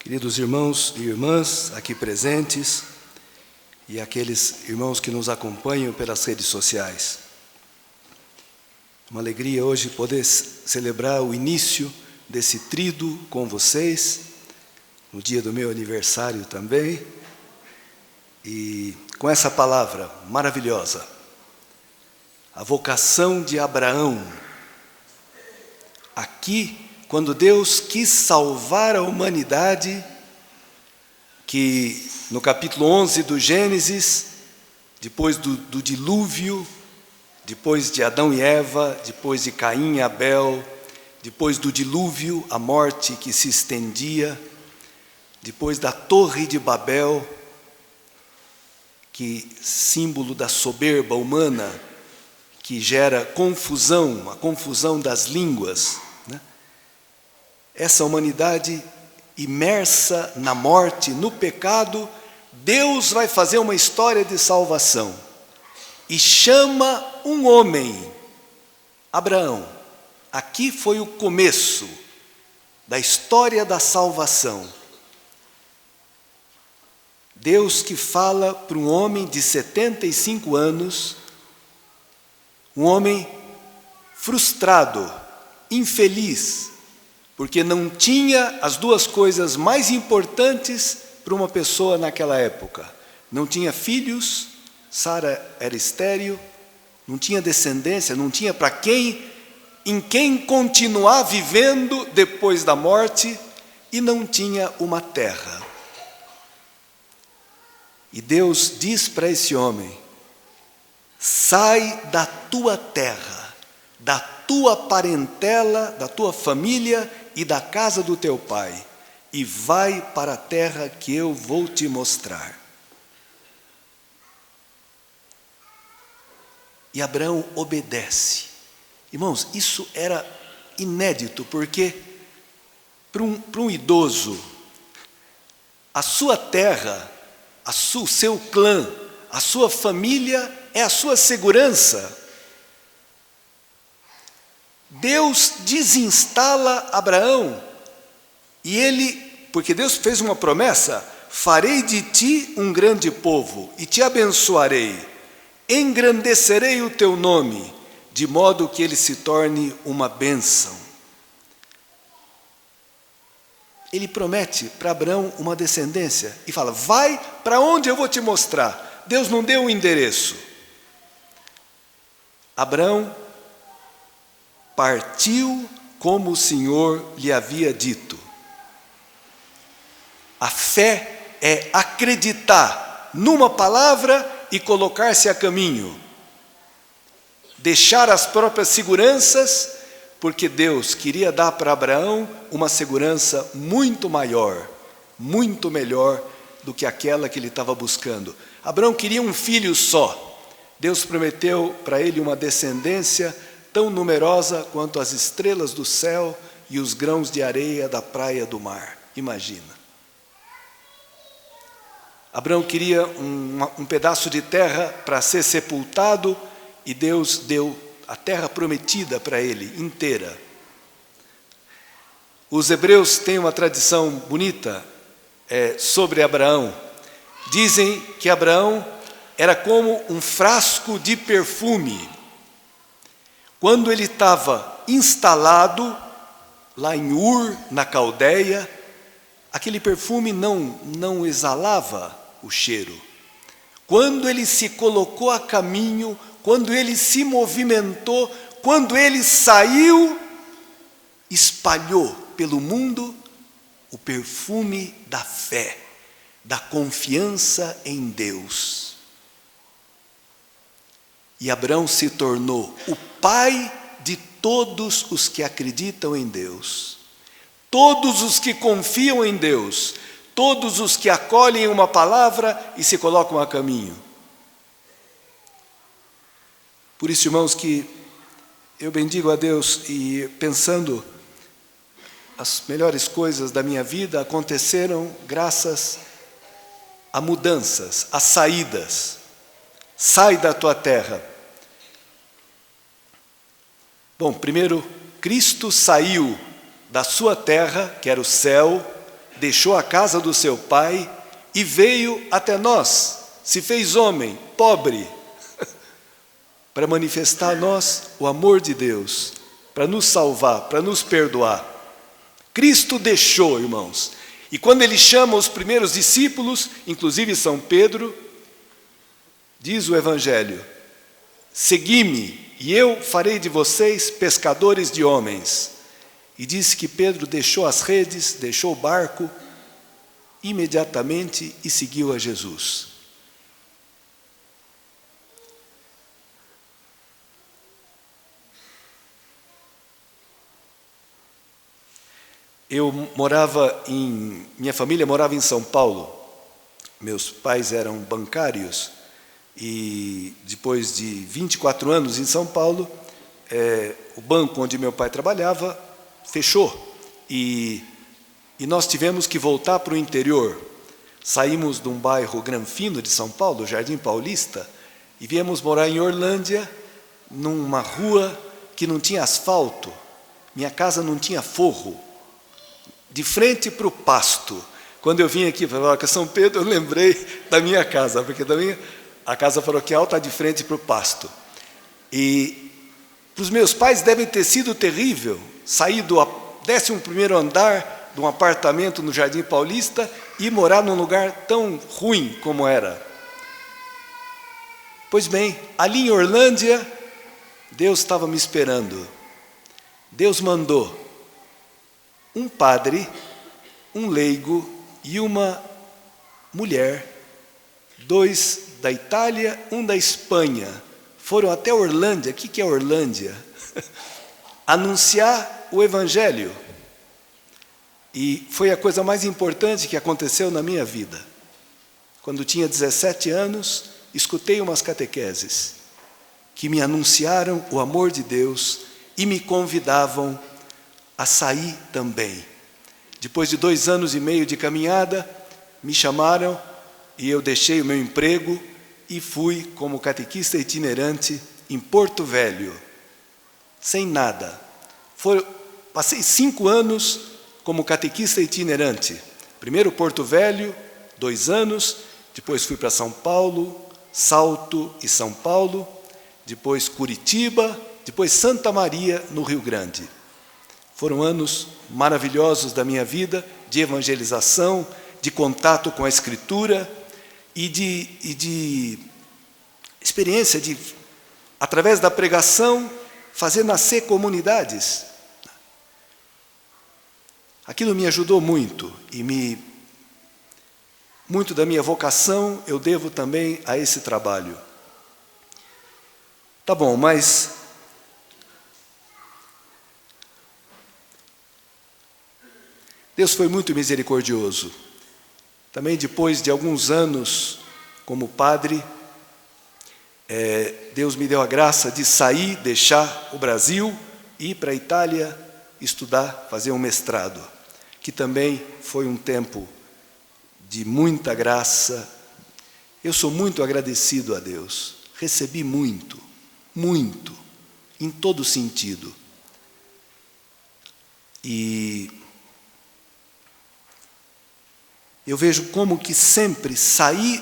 Queridos irmãos e irmãs aqui presentes e aqueles irmãos que nos acompanham pelas redes sociais. Uma alegria hoje poder celebrar o início desse tríduo com vocês, no dia do meu aniversário também, e com essa palavra maravilhosa, a vocação de Abraão. Aqui, quando Deus quis salvar a humanidade, que no capítulo 11 do Gênesis, depois do dilúvio, depois de Adão e Eva, depois de Caim e Abel, depois do dilúvio, a morte que se estendia, depois da Torre de Babel, que símbolo da soberba humana, que gera confusão, a confusão das línguas, né? Essa humanidade imersa na morte, no pecado, Deus vai fazer uma história de salvação e chama um homem, Abraão. Aqui foi o começo da história da salvação. Deus que fala para um homem de 75 anos, um homem frustrado, infeliz, porque não tinha as duas coisas mais importantes para uma pessoa naquela época. Não tinha filhos, Sara era estéril, não tinha descendência, não tinha em quem continuar vivendo depois da morte, e não tinha uma terra. E Deus diz para esse homem: sai da tua terra, da tua parentela, da tua família e da casa do teu pai, e vai para a terra que eu vou te mostrar. E Abraão obedece. Irmãos, isso era inédito, porque para um idoso, a sua terra, o seu clã, a sua família é a sua segurança. Deus desinstala Abraão, e porque Deus fez uma promessa: farei de ti um grande povo, e te abençoarei, engrandecerei o teu nome, de modo que ele se torne uma bênção. Ele promete para Abraão uma descendência, e fala: vai para onde eu vou te mostrar. Deus não deu um endereço. Abraão partiu como o Senhor lhe havia dito. A fé é acreditar numa palavra e colocar-se a caminho. Deixar as próprias seguranças, porque Deus queria dar para Abraão uma segurança muito maior, muito melhor do que aquela que ele estava buscando. Abraão queria um filho só. Deus prometeu para ele uma descendência tão numerosa quanto as estrelas do céu e os grãos de areia da praia do mar. Imagina. Abraão queria um pedaço de terra para ser sepultado, e Deus deu a terra prometida para ele, inteira. Os hebreus têm uma tradição bonita sobre Abraão. Dizem que Abraão era como um frasco de perfume. Quando ele estava instalado lá em Ur, na Caldeia, aquele perfume não exalava o cheiro. Quando ele se colocou a caminho, quando ele se movimentou, quando ele saiu, espalhou pelo mundo o perfume da fé, da confiança em Deus. E Abraão se tornou o pai de todos os que acreditam em Deus, todos os que confiam em Deus, todos os que acolhem uma palavra e se colocam a caminho. Por isso, irmãos, que eu bendigo a Deus, e pensando, as melhores coisas da minha vida aconteceram graças a mudanças, a saídas. Sai da tua terra. Bom, primeiro, Cristo saiu da sua terra, que era o céu, deixou a casa do seu pai e veio até nós, se fez homem, pobre, para manifestar a nós o amor de Deus, para nos salvar, para nos perdoar. Cristo deixou, irmãos. E quando ele chama os primeiros discípulos, inclusive São Pedro, diz o Evangelho: segui-me, e eu farei de vocês pescadores de homens. E disse que Pedro deixou as redes, deixou o barco, imediatamente, e seguiu a Jesus. Minha família morava em São Paulo. Meus pais eram bancários e depois de 24 anos em São Paulo, o banco onde meu pai trabalhava fechou e nós tivemos que voltar para o interior. Saímos de um bairro granfino de São Paulo, Jardim Paulista, e viemos morar em Orlândia, numa rua que não tinha asfalto. Minha casa não tinha forro, de frente para o pasto. Quando eu vim aqui para São Pedro, eu lembrei da minha casa, porque também a casa paroquial está de frente para o pasto. E para os meus pais deve ter sido terrível sair do 11º andar de um apartamento no Jardim Paulista e morar num lugar tão ruim como era. Pois bem, ali em Orlândia, Deus estava me esperando. Deus mandou um padre, um leigo e uma mulher, 2 da Itália, 1 da Espanha, foram até Orlândia. O que é Orlândia? Anunciar o Evangelho. E foi a coisa mais importante que aconteceu na minha vida. Quando tinha 17 anos, escutei umas catequeses que me anunciaram o amor de Deus e me convidavam a sair também. Depois de 2 anos e meio de caminhada, me chamaram e eu deixei o meu emprego e fui como catequista itinerante em Porto Velho, sem nada. Passei 5 anos como catequista itinerante. Primeiro Porto Velho, 2 anos, depois fui para São Paulo, Salto e São Paulo, depois Curitiba, depois Santa Maria, no Rio Grande. Foram anos maravilhosos da minha vida, de evangelização, de contato com a Escritura e de experiência de, através da pregação, fazer nascer comunidades. Aquilo me ajudou muito e muito da minha vocação eu devo também a esse trabalho. Tá bom, mas Deus foi muito misericordioso. Também depois de alguns anos como padre, Deus me deu a graça de sair, deixar o Brasil, ir para a Itália, estudar, fazer um mestrado, que também foi um tempo de muita graça. Eu sou muito agradecido a Deus. Recebi muito, muito, em todo sentido. E eu vejo como que sempre sair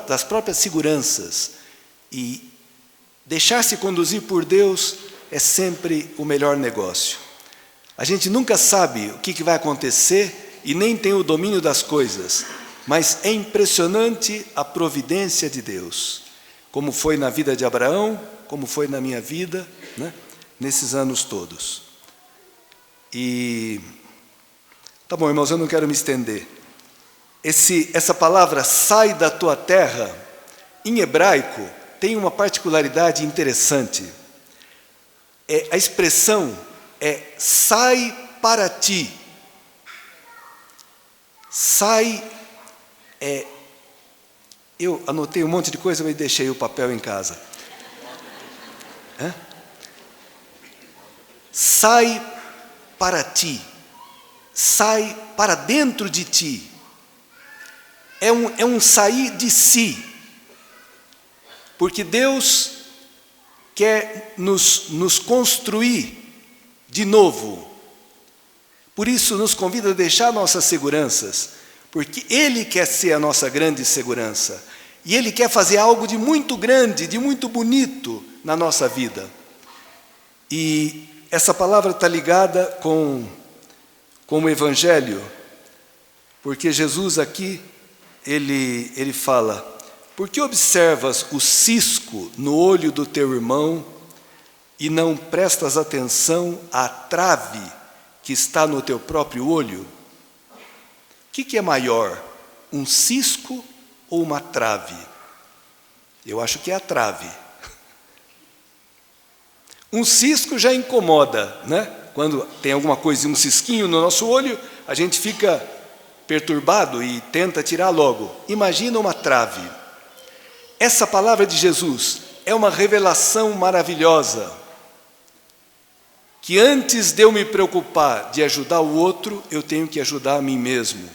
das próprias seguranças e deixar-se conduzir por Deus é sempre o melhor negócio. A gente nunca sabe o que vai acontecer e nem tem o domínio das coisas, mas é impressionante a providência de Deus, como foi na vida de Abraão, como foi na minha vida, né, nesses anos todos. E tá bom, irmãos, eu não quero me estender. Essa palavra, sai da tua terra, em hebraico, tem uma particularidade interessante. A expressão é sai para ti. Sai, eu anotei um monte de coisa, mas deixei o papel em casa. Sai para ti. Sai para dentro de ti. É um sair de si, porque Deus quer nos construir de novo. Por isso nos convida a deixar nossas seguranças, porque Ele quer ser a nossa grande segurança. E Ele quer fazer algo de muito grande, de muito bonito na nossa vida. E essa palavra está ligada com o Evangelho, porque Jesus aqui, ele fala: por que observas o cisco no olho do teu irmão e não prestas atenção à trave que está no teu próprio olho? O que é maior, um cisco ou uma trave? Eu acho que é a trave. Um cisco já incomoda, né? Quando tem alguma coisa, um cisquinho no nosso olho, a gente fica perturbado e tenta tirar logo. Imagina uma trave. Essa palavra de Jesus é uma revelação maravilhosa, que antes de eu me preocupar de ajudar o outro, eu tenho que ajudar a mim mesmo.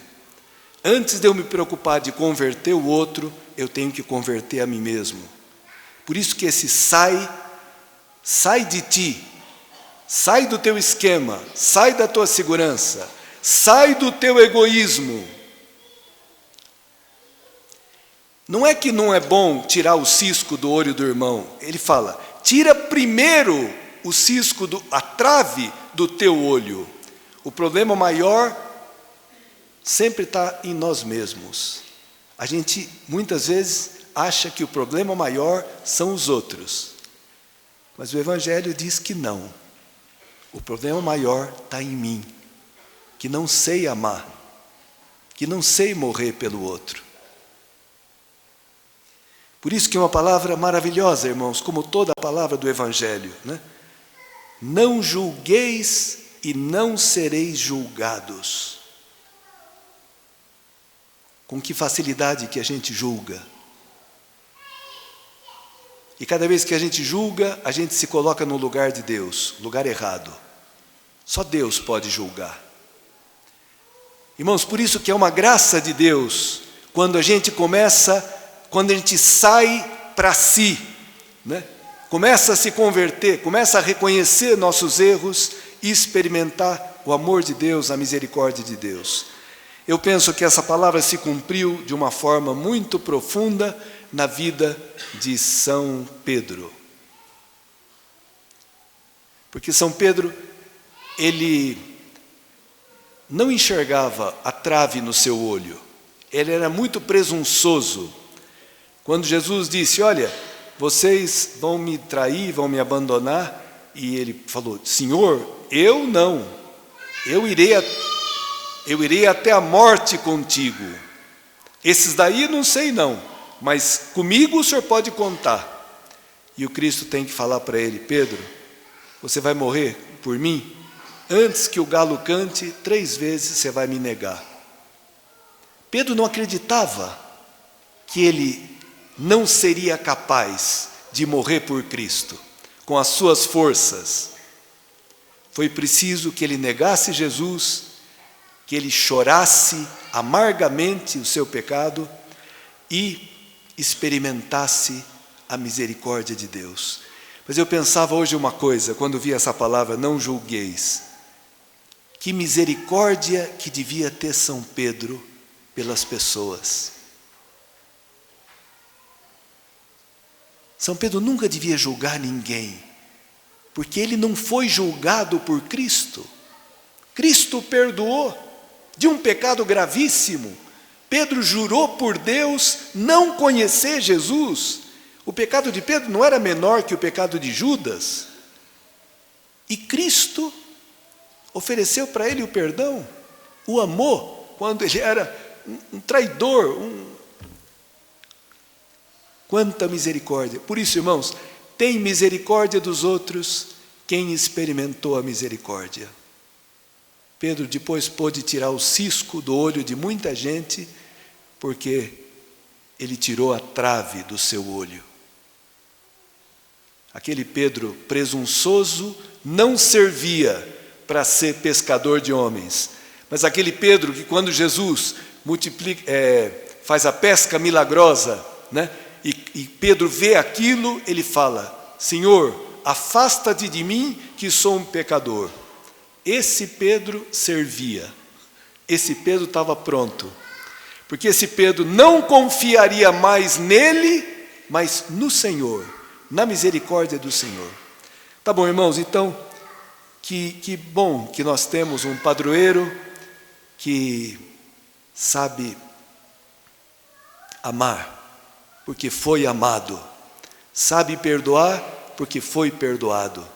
Antes de eu me preocupar de converter o outro, eu tenho que converter a mim mesmo. Por isso que esse sai de ti, sai do teu esquema, sai da tua segurança, sai do teu egoísmo. Não é que não é bom tirar o cisco do olho do irmão. Ele fala: tira primeiro o cisco, a trave do teu olho. O problema maior sempre está em nós mesmos. A gente muitas vezes acha que o problema maior são os outros. Mas o Evangelho diz que não. O problema maior está em mim, que não sei amar, que não sei morrer pelo outro. Por isso que é uma palavra maravilhosa, irmãos, como toda a palavra do Evangelho, né? Não julgueis e não sereis julgados. Com que facilidade que a gente julga. E cada vez que a gente julga, a gente se coloca no lugar de Deus, lugar errado. Só Deus pode julgar. Irmãos, por isso que é uma graça de Deus, quando a gente sai para si, né? Começa a se converter, começa a reconhecer nossos erros e experimentar o amor de Deus, a misericórdia de Deus. Eu penso que essa palavra se cumpriu de uma forma muito profunda na vida de São Pedro. Porque São Pedro, ele não enxergava a trave no seu olho. Ele era muito presunçoso. Quando Jesus disse: olha, vocês vão me trair, vão me abandonar, e ele falou: Senhor, eu não, eu irei até a morte contigo. Esses daí não sei não, mas comigo o Senhor pode contar. E o Cristo tem que falar para ele: Pedro, você vai morrer por mim? Antes que o galo cante, 3 vezes você vai me negar. Pedro não acreditava que ele não seria capaz de morrer por Cristo, com as suas forças. Foi preciso que ele negasse Jesus, que ele chorasse amargamente o seu pecado e experimentasse a misericórdia de Deus. Mas eu pensava hoje uma coisa, quando vi essa palavra, não julgueis. Que misericórdia que devia ter São Pedro pelas pessoas. São Pedro nunca devia julgar ninguém, porque ele não foi julgado por Cristo. Cristo perdoou de um pecado gravíssimo. Pedro jurou por Deus não conhecer Jesus. O pecado de Pedro não era menor que o pecado de Judas. E Cristo ofereceu para ele o perdão, o amor, quando ele era um traidor. Quanta misericórdia. Por isso, irmãos, tem misericórdia dos outros quem experimentou a misericórdia. Pedro depois pôde tirar o cisco do olho de muita gente, porque ele tirou a trave do seu olho. Aquele Pedro presunçoso não servia para ser pescador de homens, mas aquele Pedro que, quando Jesus faz a pesca milagrosa, né? E Pedro vê aquilo, ele fala: Senhor, afasta-te de mim que sou um pecador. esse Pedro servia. Esse Pedro estava pronto. Porque esse Pedro não confiaria mais nele, mas no Senhor, na misericórdia do Senhor. Tá bom, irmãos, então, que bom que nós temos um padroeiro que sabe amar, porque foi amado, sabe perdoar, porque foi perdoado,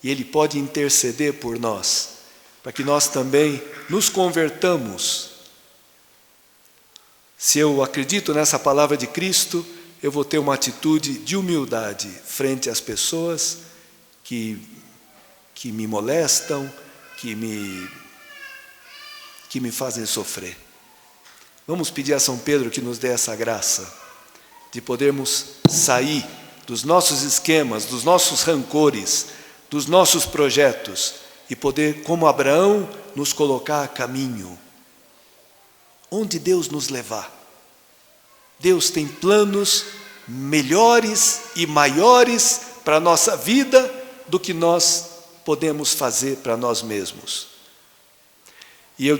e ele pode interceder por nós, para que nós também nos convertamos. Se eu acredito nessa palavra de Cristo, eu vou ter uma atitude de humildade frente às pessoas que me molestam, que me fazem sofrer. Vamos pedir a São Pedro que nos dê essa graça de podermos sair dos nossos esquemas, dos nossos rancores, dos nossos projetos e poder, como Abraão, nos colocar a caminho. Onde Deus nos levar. Deus tem planos melhores e maiores para a nossa vida do que nós podemos fazer para nós mesmos. E eu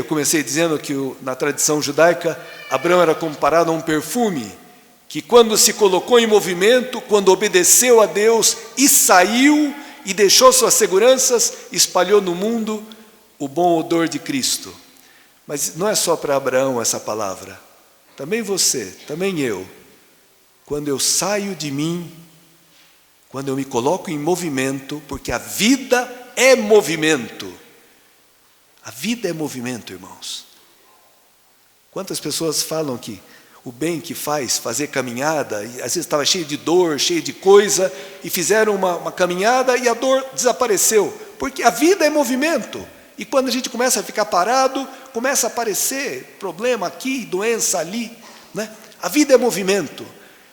comecei dizendo que na tradição judaica, Abraão era comparado a um perfume, que quando se colocou em movimento, quando obedeceu a Deus e saiu e deixou suas seguranças, espalhou no mundo o bom odor de Cristo. Mas não é só para Abraão essa palavra. Também você, também eu. Quando eu saio de mim, quando eu me coloco em movimento, porque a vida é movimento. A vida é movimento, irmãos. Quantas pessoas falam que o bem que faz fazer caminhada, e às vezes estava cheio de dor, cheio de coisa, e fizeram uma caminhada e a dor desapareceu, porque a vida é movimento. E quando a gente começa a ficar parado, começa a aparecer problema aqui, doença ali, né? A vida é movimento,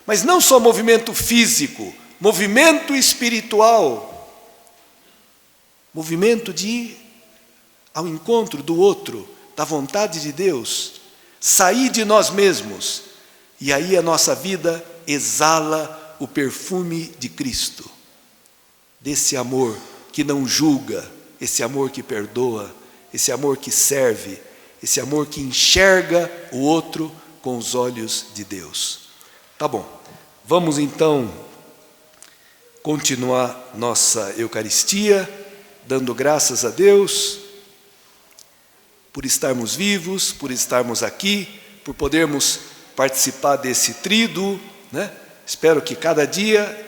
mas não só movimento físico, movimento espiritual, movimento de ir ao encontro do outro, da vontade de Deus, sair de nós mesmos, e aí a nossa vida exala o perfume de Cristo, desse amor que não julga, esse amor que perdoa, esse amor que serve, esse amor que enxerga o outro com os olhos de Deus. Tá bom, vamos então continuar nossa Eucaristia, dando graças a Deus por estarmos vivos, por estarmos aqui, por podermos participar desse tríduo, né? Espero que cada dia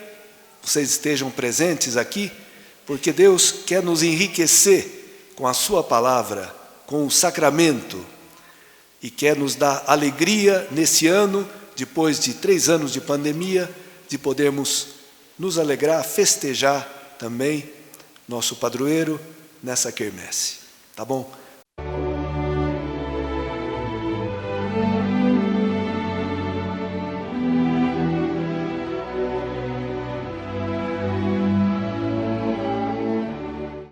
vocês estejam presentes aqui, porque Deus quer nos enriquecer com a sua palavra, com o sacramento, e quer nos dar alegria nesse ano, depois de 3 anos de pandemia, de podermos nos alegrar, festejar também nosso padroeiro nessa quermesse. Tá bom?